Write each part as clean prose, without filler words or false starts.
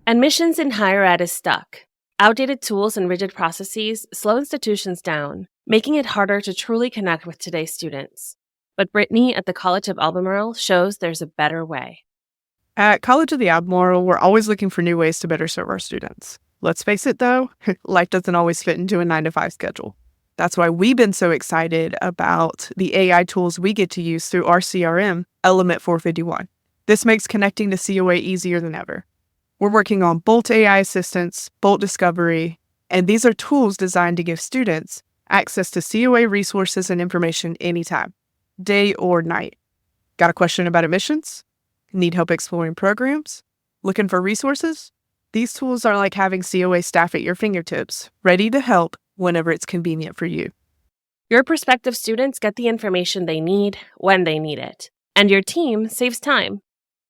Admissions in higher ed is stuck. Outdated tools and rigid processes slow institutions down, making it harder to truly connect with today's students. But Brittany at the College of Albemarle shows there's a better way. At College of the Albemarle, we're always looking for new ways to better serve our students. Let's face it, though, life doesn't always fit into a 9-to-5 schedule. That's why we've been so excited about the AI tools we get to use through our CRM, Element 451. This makes connecting to COA easier than ever. We're working on Bolt AI Assistance, Bolt Discovery, and these are tools designed to give students access to COA resources and information anytime, day or night. Got a question about admissions? Need help exploring programs? Looking for resources? These tools are like having COA staff at your fingertips, ready to help whenever it's convenient for you. Your prospective students get the information they need when they need it, and your team saves time.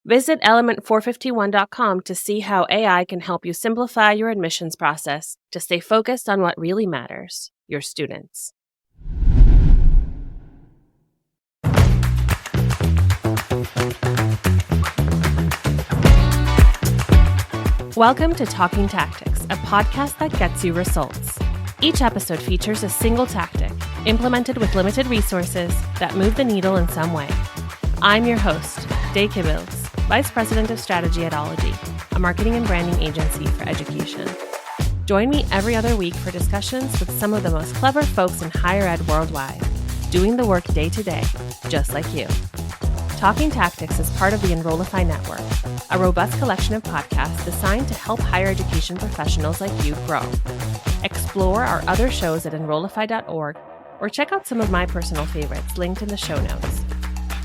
Visit element451.com to see how AI can help you simplify your admissions process to stay focused on what really matters, your students. Welcome to Talking Tactics, a podcast that gets you results. Each episode features a single tactic, implemented with limited resources, that move the needle in some way. I'm your host, Day Kibbles, Vice President of Strategy at Ology, a marketing and branding agency for education. Join me every other week for discussions with some of the most clever folks in higher ed worldwide, doing the work day to day, just like you. Talking Tactics is part of the Enrollify network, a robust collection of podcasts designed to help higher education professionals like you grow. Explore our other shows at enrollify.org or check out some of my personal favorites linked in the show notes.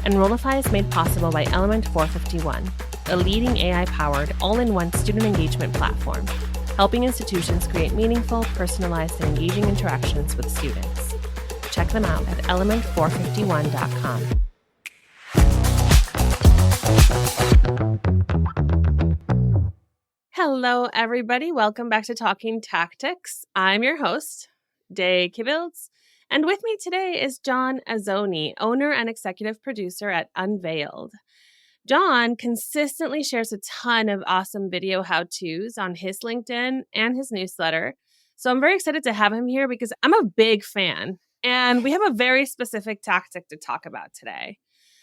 Enrollify is made possible by Element 451, a leading AI-powered, all-in-one student engagement platform, helping institutions create meaningful, personalized, and engaging interactions with students. Check them out at element451.com. Hello, everybody. Welcome back to Talking Tactics. I'm your host, Day Kibbles, and with me today is John Azoni, owner and executive producer at UNVEILD. John consistently shares a ton of awesome video how-tos on his LinkedIn and his newsletter, so I'm very excited to have him here because I'm a big fan, and we have a very specific tactic to talk about today.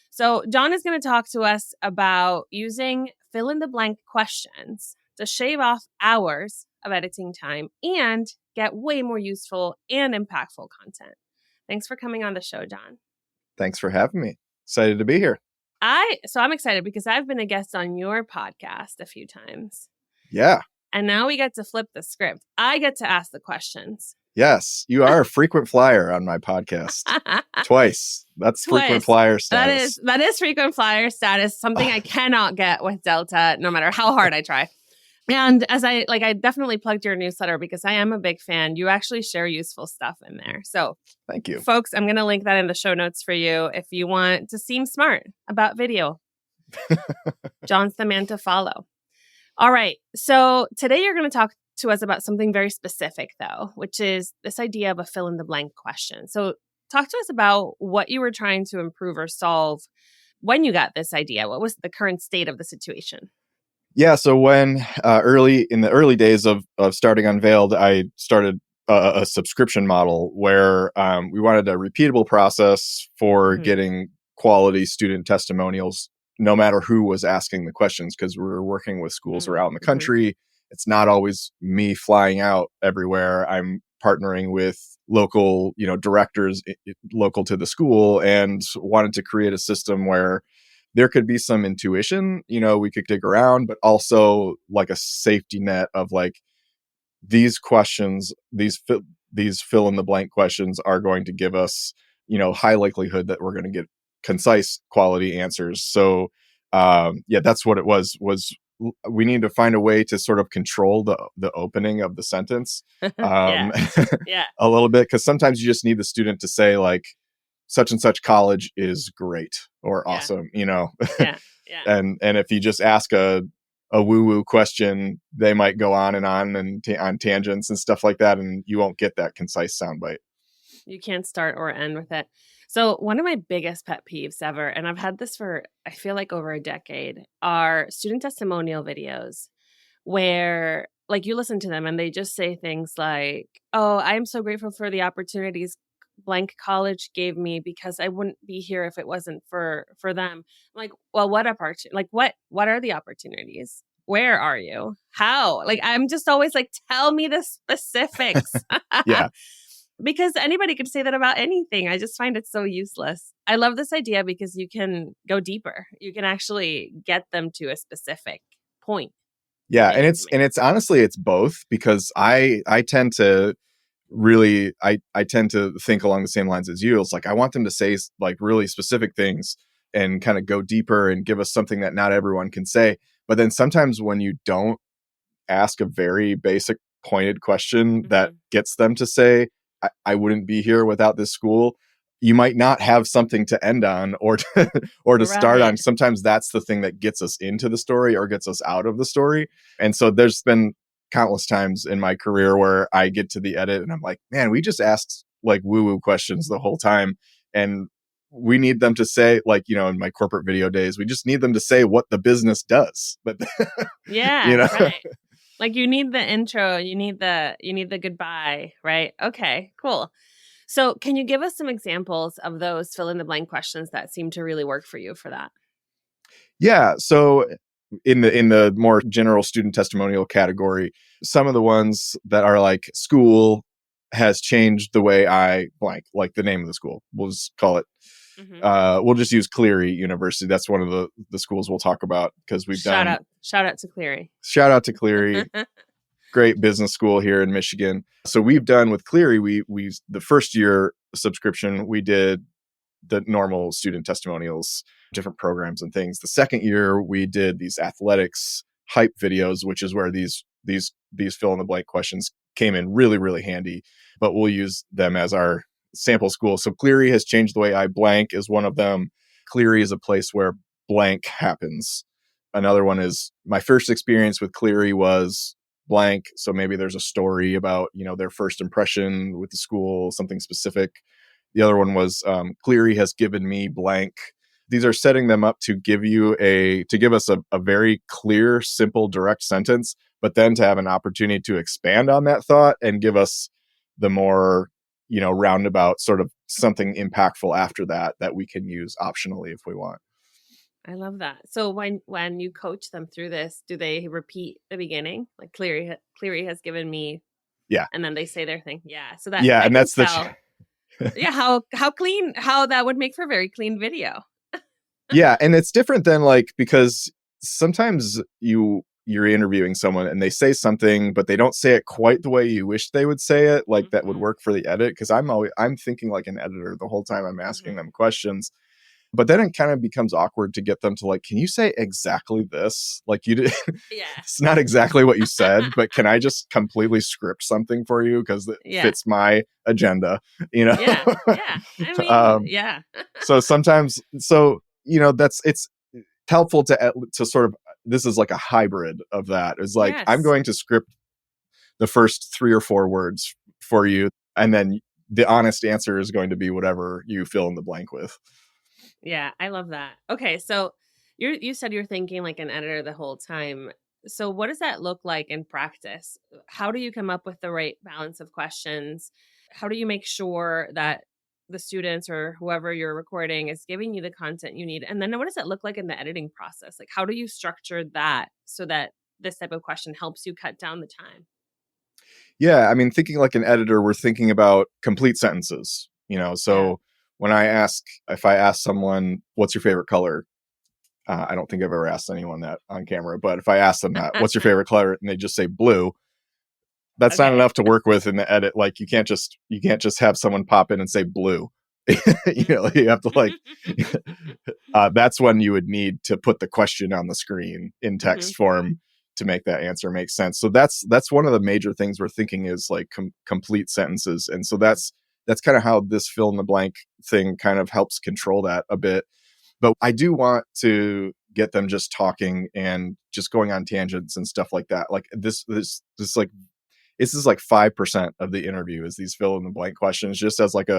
So John is going to talk to us about using fill-in-the-blank questions to shave off hours of editing time and get way more useful and impactful content. Thanks for coming on the show, John. Thanks for having me. Excited to be here. I'm excited because I've been a guest on your podcast a few times. Yeah. And now we get to flip the script. I get to ask the questions. Yes, you are a frequent flyer on my podcast. Twice. That's frequent flyer status. That is frequent flyer status, something I cannot get with Delta, no matter how hard I try. And as I definitely plugged your newsletter because I am a big fan. You actually share useful stuff in there. So thank you. Folks, I'm going to link that in the show notes for you if you want to seem smart about video. John's the man to follow. All right. So today you're going to talk to us about something very specific, though, which is this idea of a fill-in-the-blank question. So talk to us about what you were trying to improve or solve when you got this idea. What was the current state of the situation? Yeah, so when in the early days of starting Unveiled, I started a subscription model where we wanted a repeatable process for getting quality student testimonials, no matter who was asking the questions, because we were working with schools around the country. It's not always me flying out everywhere. I'm partnering with local, directors local to the school, and wanted to create a system where there could be some intuition, we could dig around, but also like a safety net of like these questions, these fill in the blank questions are going to give us, high likelihood that we're going to get concise quality answers. So that's what it was we need to find a way to sort of control the opening of the sentence Yeah. a little bit, because sometimes you just need the student to say like such and such college is great or awesome, Yeah. and if you just ask a woo-woo question, they might go on and on tangents and stuff like that, and you won't get that concise soundbite. You can't start or end with it. So one of my biggest pet peeves ever, and I've had this for, I feel like over a decade, are student testimonial videos where like you listen to them and they just say things like, oh, I'm so grateful for the opportunities blank college gave me because I wouldn't be here if it wasn't for them. I'm like, well, what are the opportunities? Where are you? How? Like, I'm just always like, tell me the specifics. Yeah. Because anybody could say that about anything. I just find it so useless. I love this idea because you can go deeper. You can actually get them to a specific point. Yeah, and it's honestly it's both, because I tend to really I tend to think along the same lines as you. It's like I want them to say like really specific things and kind of go deeper and give us something that not everyone can say. But then sometimes when you don't ask a very basic pointed question that gets them to say, I wouldn't be here without this school, you might not have something to end on or to start on. Sometimes that's the thing that gets us into the story or gets us out of the story. And so there's been countless times in my career where I get to the edit and I'm like, man, we just asked like woo-woo questions the whole time. And we need them to say, like, you know, in my corporate video days, we just need them to say what the business does. But yeah, you know? Right. Like you need the intro, you need the goodbye, right? Okay, cool. So can you give us some examples of those fill in the blank questions that seem to really work for you for that? Yeah. So in the more general student testimonial category, some of the ones that are like school has changed the way I blank, like the name of the school. We'll just call it. We'll just use Cleary University. That's one of the schools we'll talk about because we've shout out to Cleary. Shout out to Cleary. Great business school here in Michigan. So we've done with Cleary, we the first year subscription, we did the normal student testimonials, different programs and things. The second year we did these athletics hype videos, which is where these fill in the blank questions came in really, really handy, but we'll use them as our sample school. So Cleary has changed the way I blank is one of them. Cleary is a place where blank happens. Another one is my first experience with Cleary was blank. So maybe there's a story about, you know, their first impression with the school, something specific. The other one was Cleary has given me blank. These are setting them up to give us a very clear, simple, direct sentence, but then to have an opportunity to expand on that thought and give us the more, you know, roundabout sort of something impactful after that we can use optionally if we want. I love that. So when you coach them through this, do they repeat the beginning? Like Cleary has given me, yeah, and then they say their thing, yeah. So that and that's yeah, how clean, how that would make for a very clean video. Yeah, and it's different than like, because sometimes you're interviewing someone and they say something, but they don't say it quite the way you wish they would say it, like that would work for the edit. Because I'm thinking like an editor the whole time I'm asking them questions. But then it kind of becomes awkward to get them to like, can you say exactly this? Like you did. Yeah. It's not exactly what you said, but can I just completely script something for you because it fits my agenda, you know? Yeah. I mean, yeah. So sometimes, you know, it's helpful to sort of, this is like a hybrid of that. It's like, I'm going to script the first 3 or 4 words for you. And then the honest answer is going to be whatever you fill in the blank with. Yeah, I love that. Okay, so you said you're thinking like an editor the whole time. So what does that look like in practice? How do you come up with the right balance of questions? How do you make sure that the students or whoever you're recording is giving you the content you need? And then what does that look like in the editing process? Like how do you structure that so that this type of question helps you cut down the time? Yeah, I mean, thinking like an editor, we're thinking about complete sentences, you know, so when if I ask someone, what's your favorite color? I don't think I've ever asked anyone that on camera, but if I ask them that, what's your favorite color? And they just say blue, that's not enough to work with in the edit. Like you can't just have someone pop in and say blue. You know, you have to like, that's when you would need to put the question on the screen in text form to make that answer make sense. So that's one of the major things we're thinking is like complete sentences. And so that's kind of how this fill in the blank thing kind of helps control that a bit. But I do want to get them just talking and just going on tangents and stuff like that. Like this is like 5% of the interview is these fill in the blank questions, just as like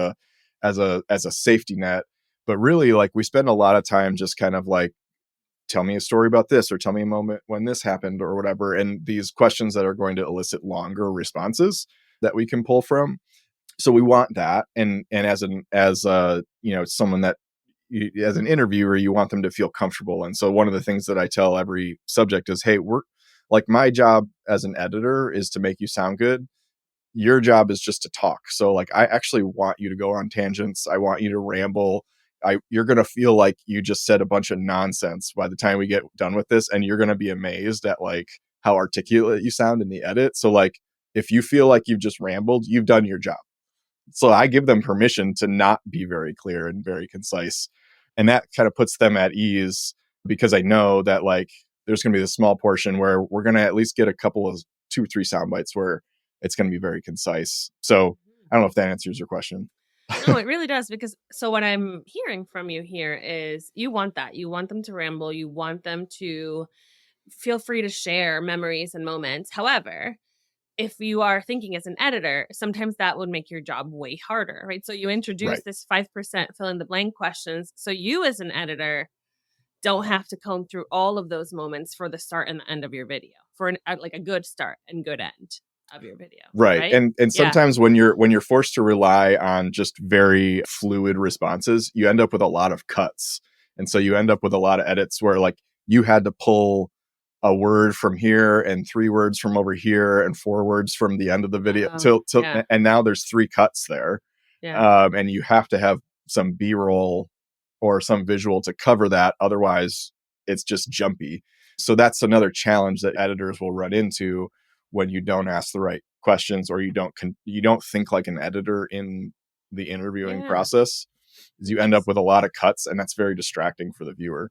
as a safety net. But really, like we spend a lot of time just kind of like tell me a story about this, or tell me a moment when this happened, or whatever. And these questions that are going to elicit longer responses that we can pull from. So we want that. And as someone that as an interviewer, you want them to feel comfortable. And so one of the things that I tell every subject is, hey, we're like, my job as an editor is to make you sound good. Your job is just to talk. So like, I actually want you to go on tangents. I want you to ramble. You're going to feel like you just said a bunch of nonsense by the time we get done with this. And you're going to be amazed at like how articulate you sound in the edit. So like, if you feel like you've just rambled, you've done your job. So I give them permission to not be very clear and very concise. And that kind of puts them at ease, because I know that like there's going to be this small portion where we're going to at least get a couple of 2 or 3 sound bites where it's going to be very concise. So I don't know if that answers your question. No, it really does. Because so what I'm hearing from you here is you want that. You want them to ramble. You want them to feel free to share memories and moments. However, if you are thinking as an editor, sometimes that would make your job way harder, right? So you introduce this 5% fill in the blank questions. So you as an editor don't have to comb through all of those moments for the start and the end of your video, for like a good start and good end of your video. Right. And sometimes when you're forced to rely on just very fluid responses, you end up with a lot of cuts. And so you end up with a lot of edits where like you had to pull a word from here and 3 words from over here and 4 words from the end of the video and now there's 3 cuts there. And you have to have some B-roll or some visual to cover that. Otherwise it's just jumpy. So that's another challenge that editors will run into when you don't ask the right questions, or you don't think like an editor in the interviewing process, is you end up with a lot of cuts, and that's very distracting for the viewer.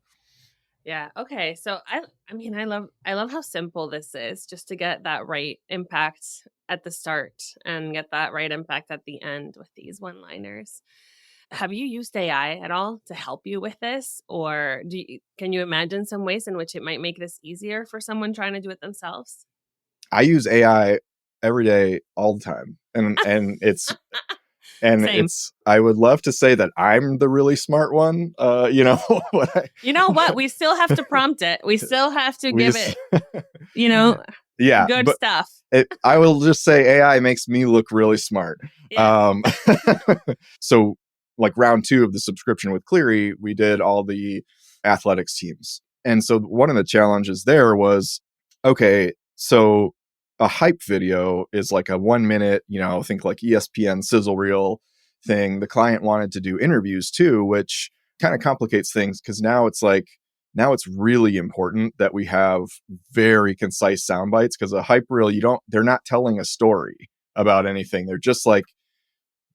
Yeah. Okay. So I mean, I love how simple this is, just to get that right impact at the start and get that right impact at the end with these one-liners. Have you used AI at all to help you with this? Or can you imagine some ways in which it might make this easier for someone trying to do it themselves? I use AI every day, all the time. And it's, and Same. it's, I would love to say that I'm the really smart one. You know what? We still have to prompt it. We still have to give it, good stuff. I will just say AI makes me look really smart. Yeah. So like round 2 of the subscription with Cleary, we did all the athletics teams. And so one of the challenges there was, okay, so a hype video is like a 1 minute, think like ESPN sizzle reel thing. The client wanted to do interviews too, which kind of complicates things, because now it's really important that we have very concise sound bites, because a hype reel, they're not telling a story about anything. They're just like,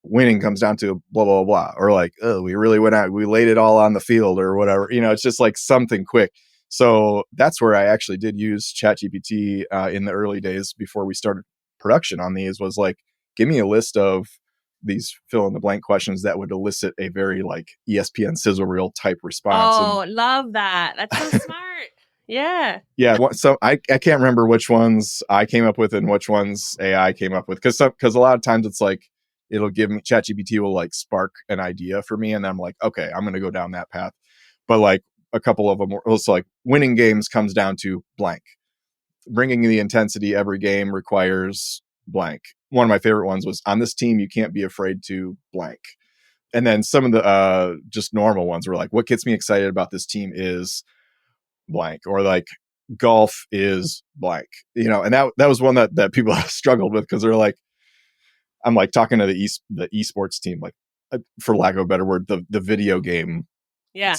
winning comes down to blah, blah, blah, or like, oh, we really went out, we laid it all on the field or whatever. It's just like something quick. So that's where I actually did use ChatGPT in the early days before we started production on these, was like, give me a list of these fill in the blank questions that would elicit a very like ESPN sizzle reel type response. Oh, love that. That's so smart. Yeah. Yeah. So I can't remember which ones I came up with and which ones AI came up with. Because a lot of times it's like, it'll give me, ChatGPT will like spark an idea for me. And I'm like, okay, I'm going to go down that path. But like, a couple of them were also like, winning games comes down to blank. Bringing the intensity every game requires blank. One of my favorite ones was, on this team, you can't be afraid to blank. And then some of the just normal ones were like, what gets me excited about this team is blank, or like golf is blank, and that was one that people struggled with, because they're like, I'm like talking to the esports team, like, for lack of a better word, the video game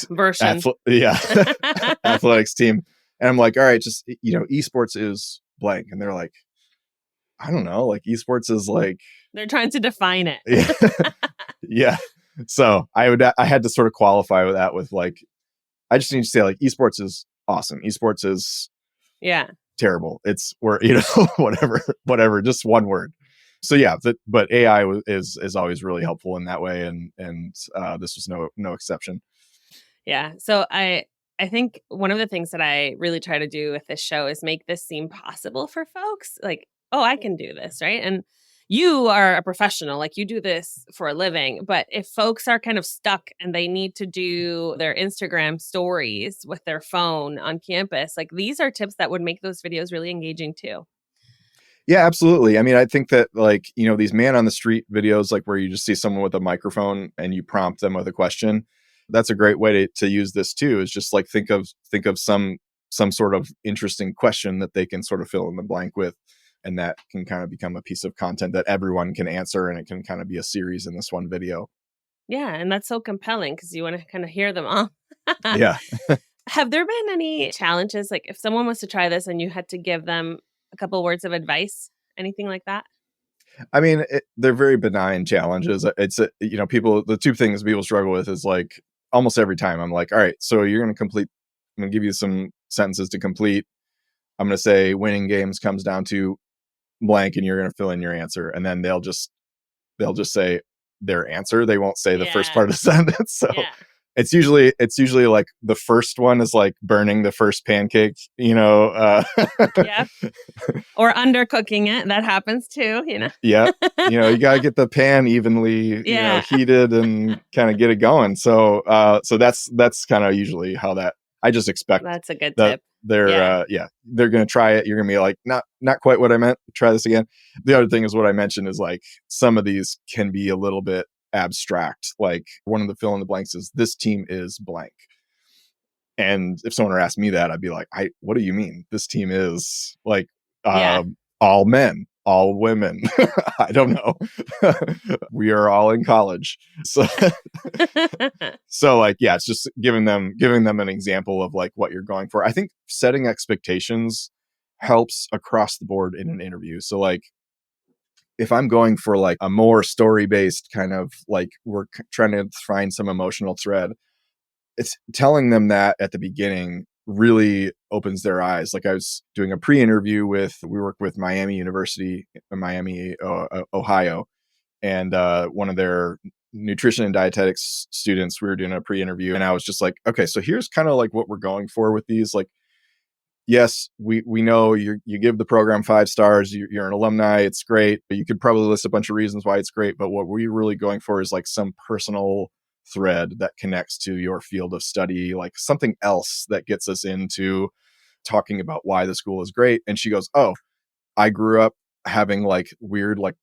version. Athletics team. And I'm like, all right, just, esports is blank. And they're like, I don't know, like esports is like, they're trying to define it. Yeah. So I had to sort of qualify with that with like, I just need to say like, esports is awesome. Esports is terrible. It's where, whatever, just one word. So yeah, but AI is always really helpful in that way. And this was no exception. Yeah. So I think one of the things that I really try to do with this show is make this seem possible for folks. Like, oh, I can do this, right? And you are a professional, like you do this for a living. But if folks are kind of stuck and they need to do their Instagram stories with their phone on campus, like these are tips that would make those videos really engaging too. Yeah, absolutely. I mean, I think that like, these man on the street videos, like where you just see someone with a microphone and you prompt them with a question, that's a great way to use this too, is just like think of some sort of interesting question that they can sort of fill in the blank with. And that can kind of become a piece of content that everyone can answer, and it can kind of be a series in this one video. Yeah. And that's so compelling because you want to kind of hear them all. Yeah. Have there been any challenges? Like if someone was to try this and you had to give them a couple words of advice, anything like that? I mean, they're very benign challenges. It's, the two things people struggle with is like almost every time I'm like, all right, so I'm going to give you some sentences to complete. I'm going to say winning games comes down to blank, and you're going to fill in your answer. And then they'll just say their answer. They won't say the first part of the sentence. So it's usually like the first one is like burning the first pancake, Yeah. Or undercooking it. That happens too, Yeah. You got to get the pan evenly, heated and kind of get it going. So that's kind of usually how that, I just expect that's a good tip. They're going to try it. You're going to be like, not quite what I meant. Try this again. The other thing is what I mentioned is like some of these can be a little bit abstract. Like one of the fill in the blanks is this team is blank. And if someone were asked me that, I'd be like, what do you mean? This team is like all men, all women. I don't know. We are all in college. So, it's just giving them an example of like what you're going for. I think setting expectations helps across the board in an interview. So like, if I'm going for like a more story-based kind of like we're trying to find some emotional thread, it's telling them that at the beginning really opens their eyes. Like I was doing a pre-interview we work with Miami University in Miami, Ohio, and one of their nutrition and dietetics students, we were doing a pre-interview, and I was just like, okay, so here's kind of like what we're going for with these. Like, yes, we know you give the program 5 stars, you're an alumni, it's great, but you could probably list a bunch of reasons why it's great. But what we're really going for is like some personal thread that connects to your field of study, like something else that gets us into talking about why the school is great. And she goes, oh, I grew up having like weird, like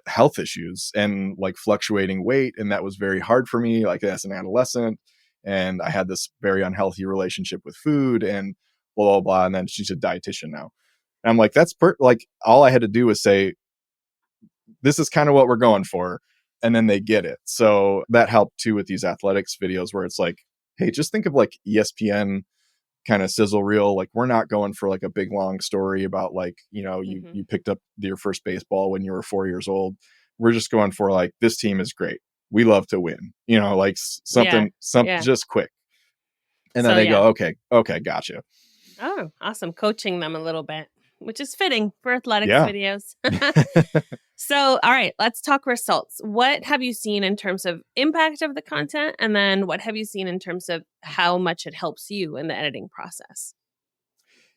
health issues and like fluctuating weight. And that was very hard for me, like as an adolescent. And I had this very unhealthy relationship with food and blah, blah, blah. And then she's a dietitian now. And I'm like, that's like all I had to do was say, this is kind of what we're going for. And then they get it. So that helped too with these athletics videos where it's like, hey, just think of like ESPN kind of sizzle reel. Like we're not going for like a big long story about like, you picked up your first baseball when you were 4 years old. We're just going for like, this team is great. We love to win, like something just quick. And then they go, okay, gotcha. Oh, awesome. Coaching them a little bit, which is fitting for athletics videos. So, all right, let's talk results. What have you seen in terms of impact of the content? And then what have you seen in terms of how much it helps you in the editing process?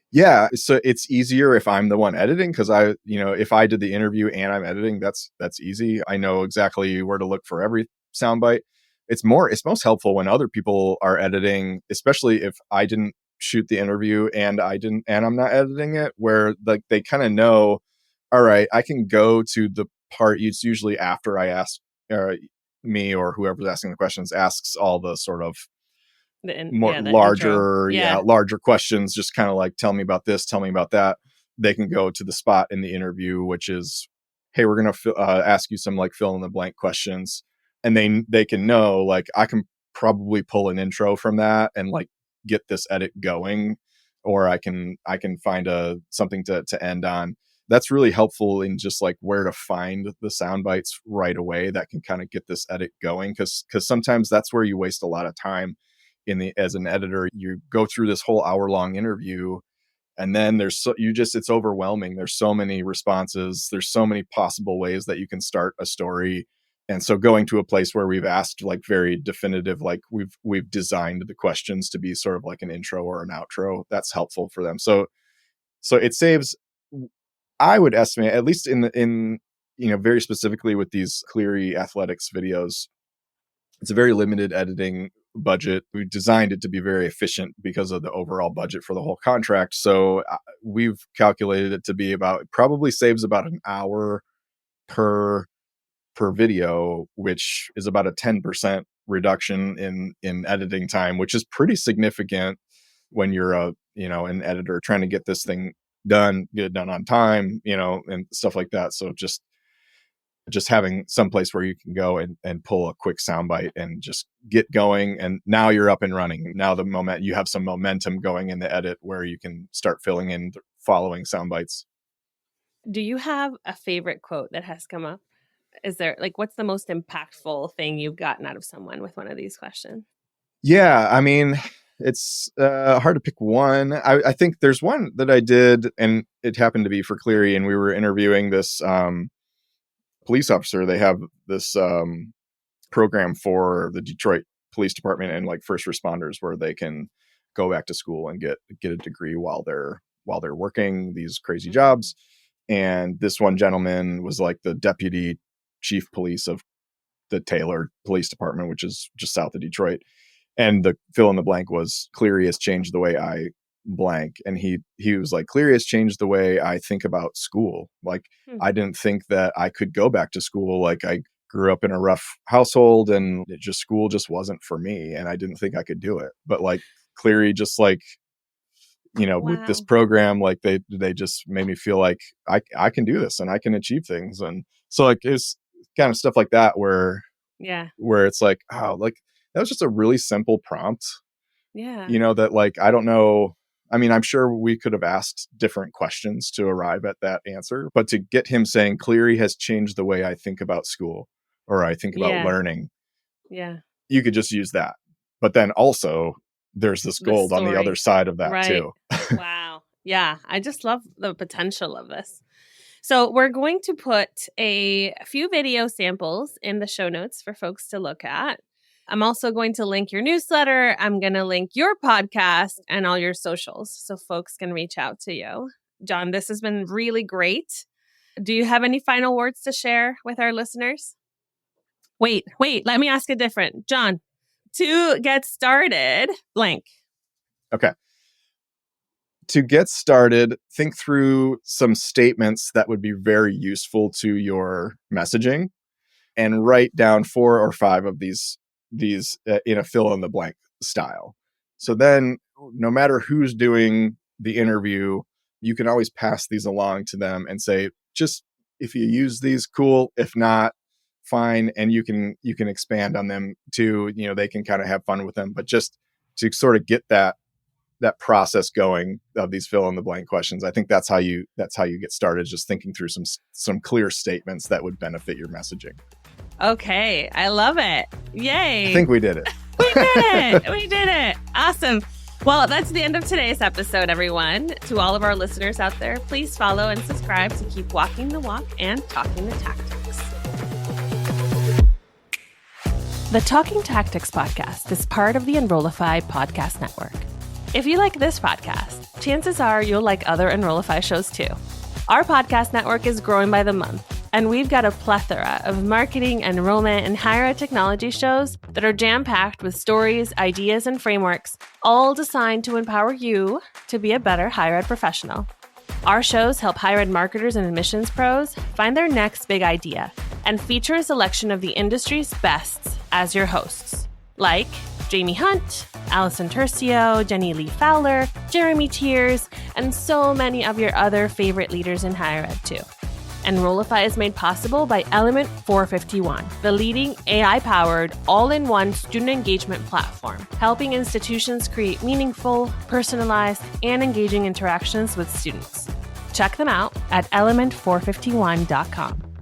Yeah, so it's easier if I'm the one editing because if I did the interview and I'm editing, that's easy. I know exactly where to look for every soundbite. It's most helpful when other people are editing, especially if I didn't shoot the interview and I'm not editing it, where like they kind of know, all right, I can go to the part. It's usually after I ask me or whoever's asking the questions asks all the sort of larger questions, just kind of like, tell me about this, tell me about that. They can go to the spot in the interview, which is, hey, we're going to ask you some like fill in the blank questions. And they can know, like, I can probably pull an intro from that and like get this edit going, or I can find something to end on. That's really helpful in just like where to find the sound bites right away that can kind of get this edit going. Because sometimes that's where you waste a lot of time as an editor. You go through this whole hour-long interview and then it's overwhelming. There's so many responses. There's so many possible ways that you can start a story. And so going to a place where we've asked like very definitive, like we've designed the questions to be sort of like an intro or an outro, that's helpful for them. So it saves, I would estimate, at least in very specifically with these Cleary athletics videos, it's a very limited editing budget. We designed it to be very efficient because of the overall budget for the whole contract. So we've calculated it to be probably saves about an hour per video, which is about a 10% reduction in editing time, which is pretty significant when you're an editor trying to get this thing done, get it done on time, and stuff like that. So just having some place where you can go and pull a quick soundbite and just get going. And now you're up and running. Now you have some momentum going in the edit where you can start filling in the following soundbites. Do you have a favorite quote that has come up? Is there what's the most impactful thing you've gotten out of someone with one of these questions? Yeah, I mean, it's hard to pick one. I think there's one that I did, and it happened to be for Cleary, and we were interviewing this police officer. They have this program for the Detroit Police Department and first responders where they can go back to school and get a degree while they're working these crazy jobs. And this one gentleman was the deputy chief police of the Taylor Police Department, which is just south of Detroit. And the fill in the blank was, Cleary has changed the way I blank. And he was like, Cleary has changed the way I think about school. I didn't think that I could go back to school. I grew up in a rough household and school just wasn't for me. And I didn't think I could do it. But Cleary just wow. With this program, they just made me feel like I can do this and I can achieve things. And so it's kind of stuff like that where it's that was just a really simple prompt. Yeah. That I don't know. I mean, I'm sure we could have asked different questions to arrive at that answer, but to get him saying Cleary has changed the way I think about school or I think about learning. Yeah. You could just use that. But then also there's this gold on the other side of that too. Wow. Yeah. I just love the potential of this. So we're going to put a few video samples in the show notes for folks to look at. I'm also going to link your newsletter. I'm going to link your podcast and all your socials so folks can reach out to you. John, this has been really great. Do you have any final words to share with our listeners? Wait, let me ask it different. John, to get started, blank. Okay. To get started, think through some statements that would be very useful to your messaging and write down 4 or 5 of these in a fill in the blank style. So then no matter who's doing the interview, you can always pass these along to them and say, just if you use these, cool. If not, fine. And you can expand on them too. They can kind of have fun with them, but just to sort of get that process going of these fill in the blank questions. I think that's how you get started. Just thinking through some clear statements that would benefit your messaging. Okay. I love it. Yay. I think we did it. We did it. Awesome. Well, that's the end of today's episode, everyone. To all of our listeners out there, please follow and subscribe to keep walking the walk and talking the tactics. The Talking Tactics podcast is part of the Enrollify podcast network. If you like this podcast, chances are you'll like other Enrollify shows too. Our podcast network is growing by the month, and we've got a plethora of marketing, enrollment, and higher ed technology shows that are jam-packed with stories, ideas, and frameworks, all designed to empower you to be a better higher ed professional. Our shows help higher ed marketers and admissions pros find their next big idea and feature a selection of the industry's best as your hosts, like Jamie Hunt, Allison Tercio, Jenny Lee Fowler, Jeremy Tiers, and so many of your other favorite leaders in higher ed too. Enrollify is made possible by Element 451, the leading AI-powered, all-in-one student engagement platform, helping institutions create meaningful, personalized, and engaging interactions with students. Check them out at element451.com.